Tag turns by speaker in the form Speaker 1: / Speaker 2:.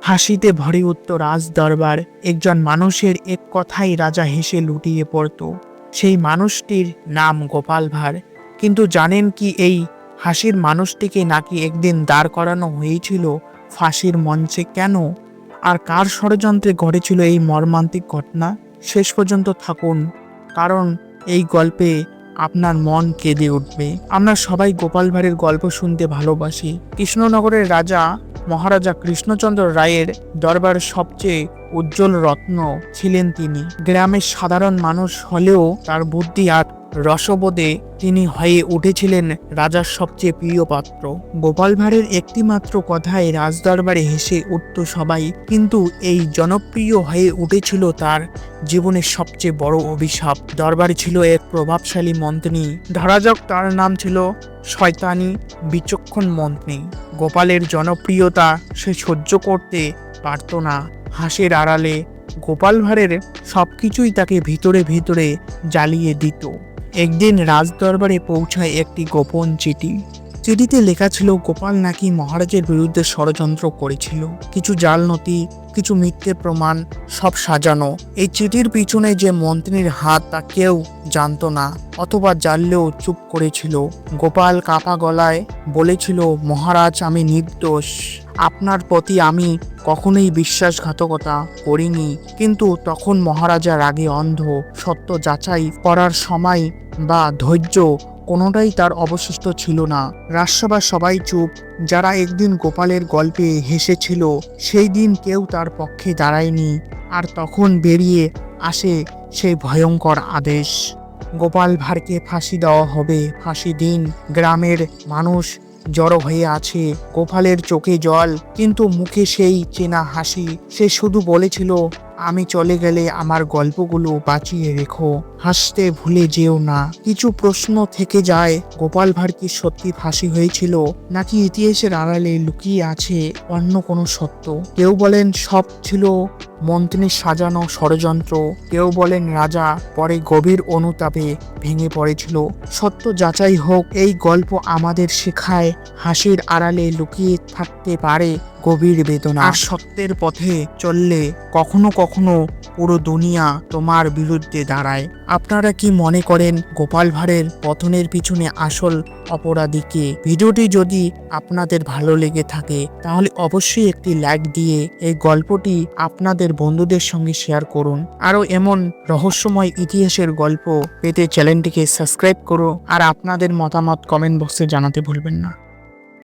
Speaker 1: হাসিতে ভরে উঠত রাজ দরবার। একজন মানুষের এক কথাই রাজা হেসে লুটিয়ে পড়ত। সেই মানুষটির নাম গোপাল ভাঁড়। কিন্তু জানেন কি, এই হাসির মানুষটিকে নাকি একদিন দাঁড় করানো হয়েছিল ফাঁসির মঞ্চে। কেন আর কার ষড়যন্ত্রে ঘটেছিল এই মর্মান্তিক ঘটনা? শেষ পর্যন্ত থাকুন, কারণ এই গল্পে আপনার মন কেঁদে উঠবে। আমরা সবাই গোপাল ভাঁড়ের গল্প শুনতে ভালোবাসি। কৃষ্ণনগরের রাজা মহারাজা কৃষ্ণচন্দ্র রায়ের দরবারের সবচেয়ে উজ্জ্বল রত্ন ছিলেন তিনি। গ্রামের সাধারণ মানুষ হলেও তার বুদ্ধি আর রসবোধে তিনি হয়ে উঠেছিলেন রাজার সবচেয়ে প্রিয় পাত্র। গোপাল ভাঁড়ের একটি মাত্র কথায় রাজদরবারে হেসে উঠত সবাই, কিন্তু এই জনপ্রিয় হয়ে উঠেছিল তার জীবনের সবচেয়ে বড় অভিশাপ। দরবারে ছিল এক প্রভাবশালী মন্ত্রী, ধরা যাক তার নাম ছিল শয়তানি বিচক্ষণ মন্ত্রী। গোপালের জনপ্রিয়তা সে সহ্য করতে পারত না। হাসির আড়ালে গোপাল ভাঁড়ের সবকিছুই তাকে ভিতরে ভিতরে জ্বালিয়ে দিত। একদিন রাজদরবারে পৌঁছায় একটি গোপন চিঠি। চিঠিতে লেখা ছিল গোপাল নাকি মহারাজের বিরুদ্ধে ষড়যন্ত্র করেছিল। কিছু জাল নথি, কিছু মিথ্যে প্রমাণ, সব সাজানো। এই চিঠির পিছনে যে মন্ত্রীর হাত তা কেউ জানতো না, অথবা জানলেও চুপ করেছিল। গোপাল কাঁপা গলায় বলেছিল, মহারাজ, আমি নির্দোষ। আপনার প্রতি আমি কখনোই বিশ্বাসঘাতকতা করিনি। কিন্তু তখন মহারাজা রাগে অন্ধ। সত্য যাচাই করার সময় বা ধৈর্য কোনোটাই তার অবশিষ্ট ছিল না। রাজসভা সবাই চুপ। যারা একদিন গোপালের গল্পে হেসেছিল সেই দিন কেউ তার পক্ষে দাঁড়ায়নি। আর তখন বেরিয়ে আসে সেই ভয়ঙ্কর আদেশ, গোপাল ভাঁড়কে ফাঁসি দেওয়া হবে। ফাঁসি দিন। গ্রামের মানুষ জড়ো হয়ে আছে। গোপালের চোখে জল, কিন্তু মুখে সেই চেনা হাসি। সে শুধু বলেছিল, আমি চলে গেলে আমার গল্পগুলো বাঁচিয়ে রেখো, হাসতে ভুলে যেও না। কিছু প্রশ্ন থেকে যায়, গোপাল ভাঁড় কি সত্যি ফাঁসি হয়েছিল, নাকি ইতিহাসের আড়ালে লুকিয়ে আছে অন্য কোনো সত্য? কেউ বলেন সব ছিল মন্ত্রীর সাজানো ষড়যন্ত্র, কেউ বলেন রাজা পরে গভীর অনুতাপে ভেঙে পড়েছিল। সত্য যাচাই হোক। এই গল্প আমাদের শেখায়, হাসির আড়ালে লুকিয়ে থাকতে পারে গভীর বেদনা। আর সত্যের পথে চললে কখনো কখনো পুরো দুনিয়া তোমার বিরুদ্ধে দাঁড়ায়। আপনারা কি মনে করেন গোপাল ভাঁড়ের পতনের পিছনে আসল অপরাধীকে? ভিডিওটি যদি আপনাদের ভালো লেগে থাকে তাহলে অবশ্যই একটি লাইক দিয়ে এই গল্পটি আপনাদের বন্ধুদের সঙ্গে শেয়ার করুন। আরও এমন রহস্যময় ইতিহাসের গল্প পেতে চ্যানেলটিকে সাবস্ক্রাইব করুন। আর আপনাদের মতামত কমেন্ট বক্সে জানাতে ভুলবেন না।